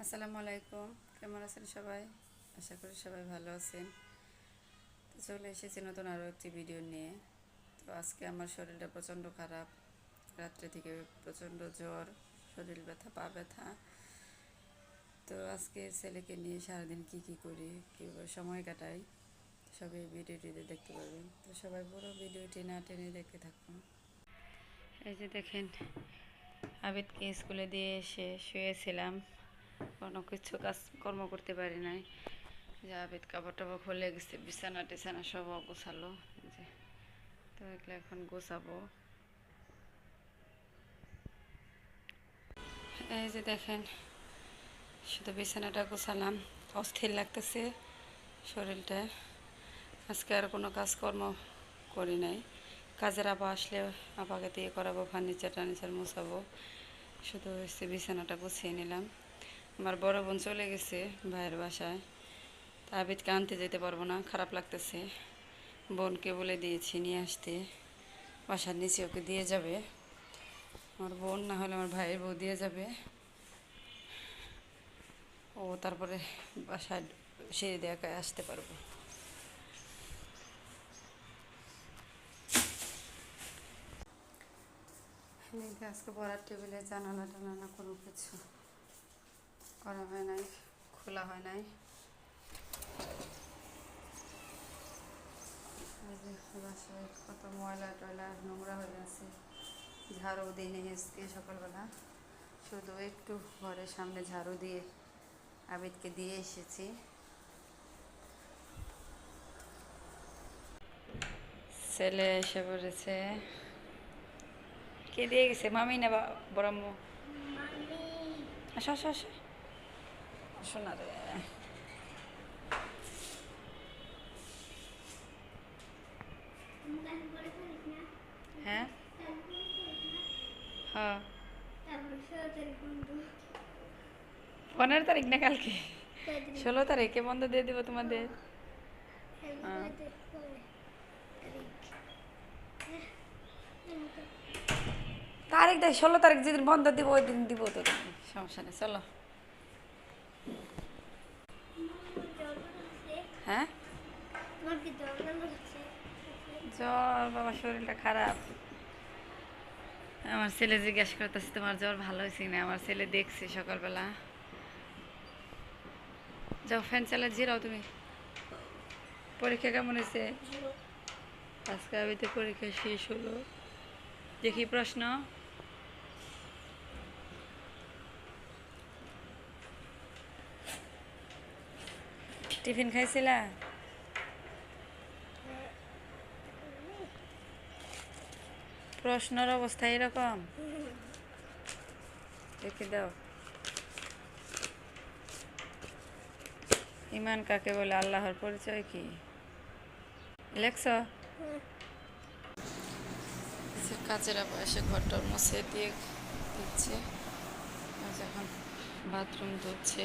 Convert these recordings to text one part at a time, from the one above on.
আসসালামু আলাইকুম। কেমন আছেন সবাই? আশা করি সবাই ভালো আছেন। তো চলে এসেছি নতুন আরও একটি ভিডিও নিয়ে। তো আজকে আমার শরীরটা প্রচণ্ড খারাপ। রাত্রে থেকে প্রচণ্ড জ্বর, শরীর ব্যথা, পা ব্যথা। তো আজকে ছেলেকে নিয়ে সারাদিন কি করি, কীভাবে সময় কাটাই, সবাই ভিডিওটিতে দেখতে পাবেন। তো সবাই পুরো ভিডিওটি না টেনে দেখতে থাকুন। এই যে দেখেন, আবিদকে স্কুলে দিয়ে এসে শুয়েছিলাম, কোনো কিছু কাজকর্ম করতে পারি নাই। যে আবিদ কাপড় টাপড় খুলে গেছে, বিছানা টিছানা সব গোছালো। যে তো এগুলো এখন গোছাবো। এই যে দেখেন, শুধু বিছানাটা গোছালাম, অস্থির লাগতেছে শরীরটা। আজকে আর কোনো কাজকর্ম করি নাই। কাজের আপা আসলে আপাকে দিয়ে করাবো, ফার্নিচার টার্নিচার মোছাবো। শুধু হচ্ছে বিছানাটা গুছিয়ে নিলাম। আমার বড় বোন চলে গেছে ভাইয়ের বাসায়। তা আবিদকে আনতে যেতে পারবো না, খারাপ লাগতেছে। বোনকে বলে দিয়েছি নিয়ে আসতে, বাসার নিচে ওকে দিয়ে যাবে। আমার বোন না হলে আমার ভাইয়ের বউ দিয়ে যাবে। ও তারপরে বাসায় সিঁড়ি দিয়ে একা আসতে পারবো। আজকে পড়ার টেবিলে জানালা টানালা কোনো কিছু করা হয় নাই, খোলা হয় নাই। বাসায় কত ময়লা টয়লা নোংরা হয়ে আছে, ঝাড়ু দিই নেই আজকে সকালবেলা। শুধু একটু ঘরের সামনে ঝাড়ু দিয়ে আবিদকে দিয়ে এসেছি। ছেলে এসে পড়েছে। কে দিয়ে গেছে, মামি না বড়াম্মু? আসো আসো আসো, শোনা রে। হ্যাঁ হ্যাঁ, 15 তারিখ না কালকে? 16 তারিখে বন্ধ দিয়ে দিব তোমাদের। তারিখ দেখ, 16 তারিখ যেদিন বন্ধ দিব ওই দিন দিব তো, তুমি সমস্যা নেই, চলো। হ্যাঁ, জ্বর বাবা, শরীরটা খারাপ। আমার ছেলে জিজ্ঞাসা করতেছে তোমার জ্বর ভালো হয়েছে না। আমার ছেলে দেখছে সকালবেলা। যাও ফ্যান চালা জিরাও তুমি। পরীক্ষা কেমন হয়েছে? আজকে আবিতে পরীক্ষা শেষ হলো। দেখি প্রশ্ন। টিফিন খাইছিলা? প্রশ্নের অবস্থা এরকম, দেখি দাও। ইমান কাকে বলে, আল্লাহর পরিচয় কি লেখছ? কাজের এসে ঘরটা মুছে দিয়ে দিচ্ছে। এখন বাথরুম ধুচ্ছে।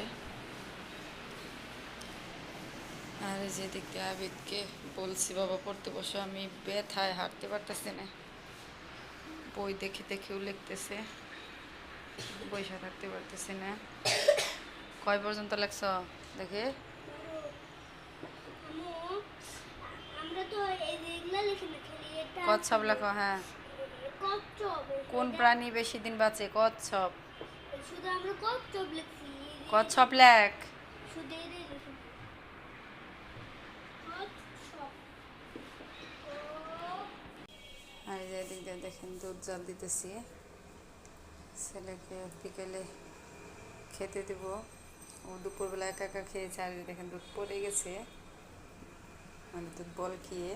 আর যে দিক দিয়ে আবিদকে বলছি বাবা পড়তে বসো, আমি ব্যথায় হাঁটতে পারতেছি না। বই দেখে দেখেও লিখতেছে, বইসা থাকতে পারতেছি না। কয় পর্যন্ত লেখছ দেখে? কচ্ছপ লেখো। হ্যাঁ, কোন প্রাণী বেশি দিন বাঁচে? কচ্ছপ। কচ্ছপ লেখ। আর যে এদিক দিয়ে দেখেন দুধ জাল দিতেছি, ছেলেকে বিকেলে খেতে দেব। ও দুপুরবেলা একা একা খেয়েছে, আর দেখেন দুধ পড়ে গেছে, মানে দুধ বল খেয়ে।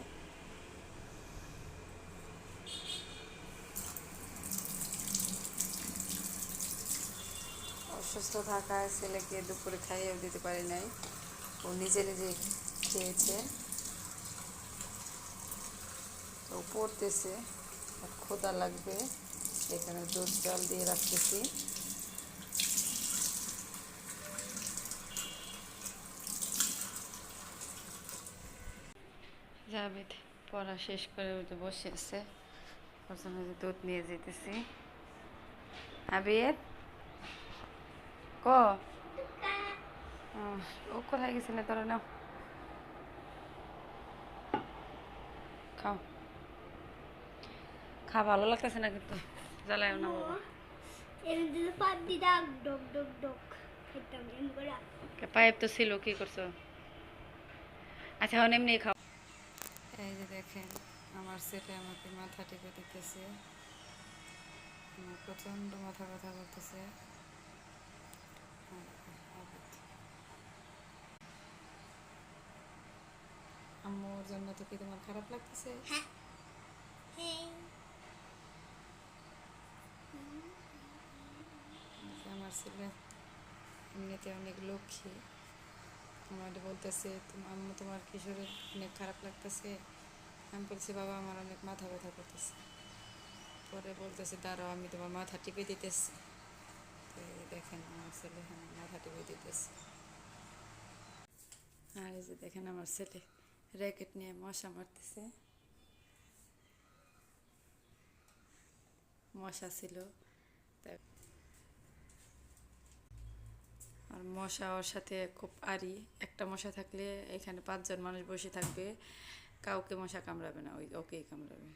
অসুস্থ থাকায় ছেলেকে দুপুরে খাইয়েও দিতে পারি নাই, ও নিজে নিজে খেয়েছে। তো পড়তেছে, ক্ষুধা লাগবে, এখানে দুধ জল দিয়ে রাখতেছি। জাভেদ পড়া শেষ করে উঠে বসে আছে, প্রথমে দুধ নিয়ে যেতেছি। আবিদ ক ও কোথায় গেছিলে তোরা? নাও খাও, ভালো লাগতেছে না কিন্তু, জ্বালায় না বাবা। পাইপ তো ছিল, কি করছো? আচ্ছা এখন এমনি খাও। এই যে দেখেন আমার ছেলে আমাকে মাথা টিপে দিতেছে, আমার প্রচণ্ড মাথা ব্যথা করতেছে। আম্মুর জন্য তো কি তোমার খারাপ লাগতেছে? আমার ছেলে এমনিতে অনেক লক্ষ্মী, আমার বলতেছে আম্মু তোমার কিশোরের অনেক খারাপ লাগতেছে। আমি বলছি বাবা আমার অনেক মাথা ব্যথা করতেছে। পরে বলতেছে দাঁড়াও আমি তোমার মাথা টিপে দিতেছি। দেখেন আমার ছেলে মাথা টিপে দিতেছে। আর এই যে দেখেন আমার ছেলে র্যাকেট নিয়ে মশা মারতেছে। মশা ছিল, আর মশা ওর সাথে খুব আড়ি। একটা মশা থাকলে এখানে 5 জন মানুষ বসে থাকবে, কাউকে মশা কামড়াবে না, ওকেই কামড়াবে।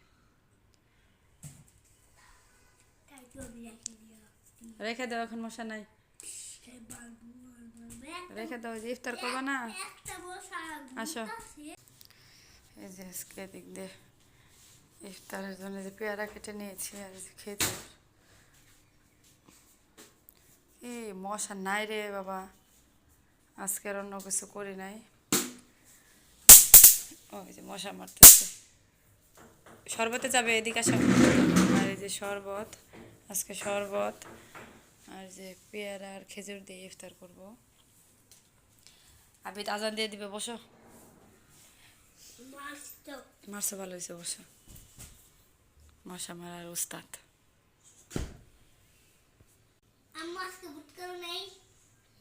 রেখে দাও, এখন মশা নাই, রেখে দাও, যে ইফতার করবা না। আসো, এই যে আজকে দিক দিয়ে ইফতারের জন্য যে পেয়ারা কেটে নিয়েছি আর খেজুর। এই মশা নাই রে বাবা, আজকে আর অন্য কিছু করি নাই। ওই যে মশা মারতেছে। শরবতে যাবে, এদিকে আসো। আর এই যে শরবত, আজকে শরবত আর যে পেয়ারা আর খেজুর দিয়ে ইফতার করব। আবিদ আজান দিয়ে দিবে, বসো। মারছো, ভালো হয়েছে, বসো। মশা মারার উস্তাদ।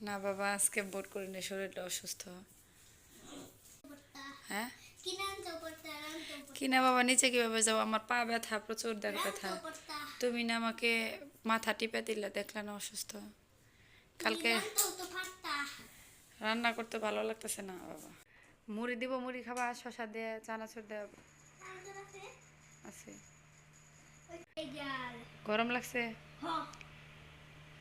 না বাবা আজকে বোট করি না, শরীরটা অসুস্থ। হ্যাঁ কিনা বাবা, নিচে কিভাবে যাবো, আমার পা ব্যথা, প্রচুর ব্যথা। তুমি না আমাকে মাথা টিপে দিলে, দেখলে না অসুস্থ। কালকে রান্না করতে ভালো লাগতেছে না বাবা। মুড়ি দিব, মুড়ি খাবা? শশা দিয়ে, চানাচুর দিয়ে আছে। গরম লাগছে?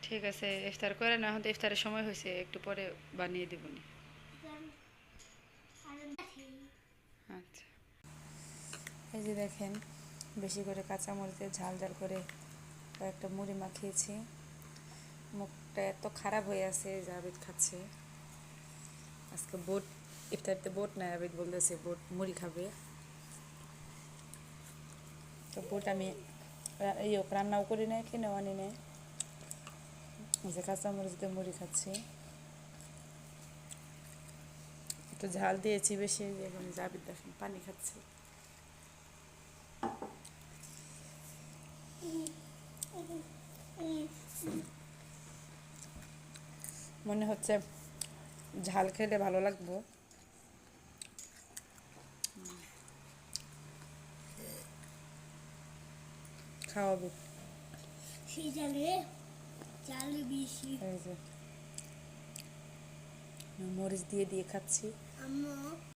ঠিক আছে, ইফতার করে না, এখন তো ইফতারের সময় হয়েছে, একটু পরে বানিয়ে দেবনি। আচ্ছা, এই যে দেখেন বেশি করে কাঁচামরিচে ঝাল ঝাল করে কয়েকটা মুড়ি মাখিয়েছি। মুখটা এত খারাপ হয়ে আছে, যে আবিদ খাচ্ছে। আজকে বোট ইফতারিতে বোট নাই, আবিদ বলতেছে বোট মুড়ি খাবে। তো বোট আমি রান্নাও করি নাই, কিনেও আনি নাই, যে কাঁচামরিচ দিয়ে মুড়ি খাচ্ছি। একটু ঝাল দিয়েছি বেশি, এখন আবিদ দেখেন পানি খাচ্ছে। মনে হচ্ছে ঝাল খেলে ভালো লাগবে। খাওয়াবে মরিচ দিয়ে দিয়ে খাচ্ছি।